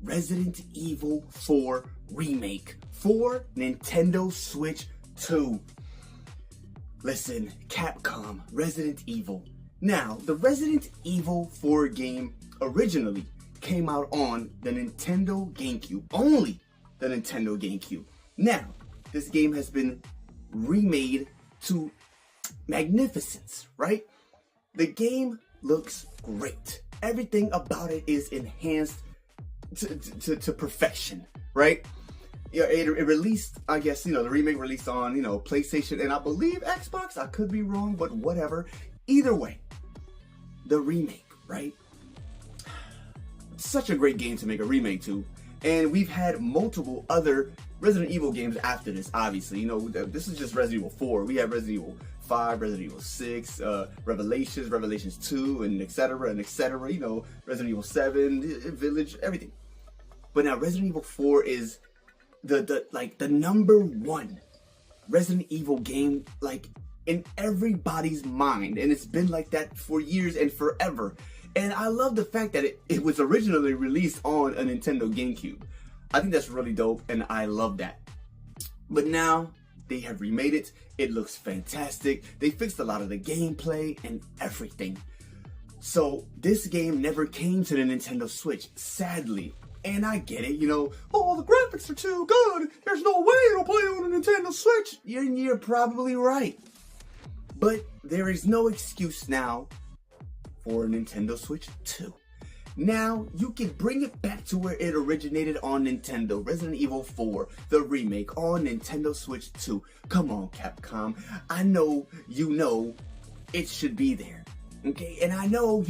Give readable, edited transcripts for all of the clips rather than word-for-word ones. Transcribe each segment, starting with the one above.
Resident Evil 4 Remake for Nintendo Switch 2. Listen, Capcom, Resident Evil. Now, the Resident Evil 4 game originally came out on the Nintendo GameCube, only the Nintendo GameCube. Now, this game has been remade to magnificence, right? The game looks great. Everything about it is enhanced to perfection, right? Yeah, it released, I guess, the remake released on, PlayStation and I believe Xbox. I could be wrong, but whatever. Either way, the remake, right? Such a great game to make a remake to. And we've had multiple other Resident Evil games after this, obviously. This is just Resident Evil 4. We have Resident Evil 5, Resident Evil 6, Revelations 2, and etc. and etc. Resident Evil 7, Village, everything. But now Resident Evil 4 is the number one Resident Evil game, in everybody's mind, and it's been like that for years and forever. And I love the fact that it was originally released on a Nintendo GameCube. I think that's really dope, and I love that. But now they have remade it. It looks fantastic. They fixed a lot of the gameplay and everything. So this game never came to the Nintendo Switch, sadly. And I get it, oh, the graphics are too good. There's no way it'll play on a Nintendo Switch. You're probably right. But there is no excuse now for a Nintendo Switch 2. Now, you can bring it back to where it originated on Nintendo. Resident Evil 4, the remake on Nintendo Switch 2. Come on, Capcom. I know it should be there. Okay, and I know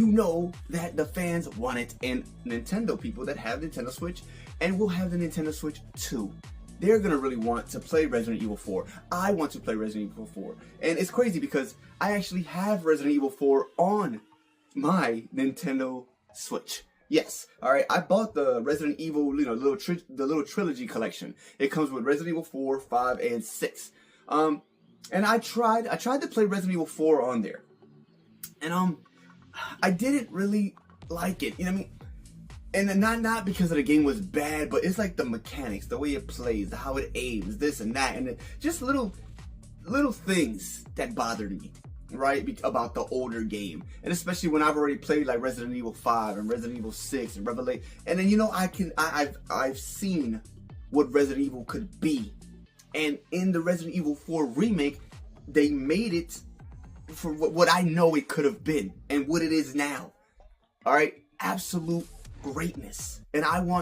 that the fans want it, and Nintendo people that have Nintendo Switch and will have the Nintendo Switch 2. They're gonna really want to play Resident Evil 4. I want to play Resident Evil 4. And it's crazy because I actually have Resident Evil 4 on my Nintendo Switch. Yes, alright, I bought the Resident Evil, the little trilogy collection. It comes with Resident Evil 4, 5, and 6. And I tried to play Resident Evil 4 on there. And I didn't really like it, And not because of the game was bad, but it's like the mechanics, the way it plays, how it aims, this and that, and just little things that bothered me, right? About the older game, and especially when I've already played like Resident Evil 5 and Resident Evil 6 and Revelation, and then I've seen what Resident Evil could be, and in the Resident Evil 4 remake, they made it for what I know it could have been and what it is now. All right, absolute greatness, and I want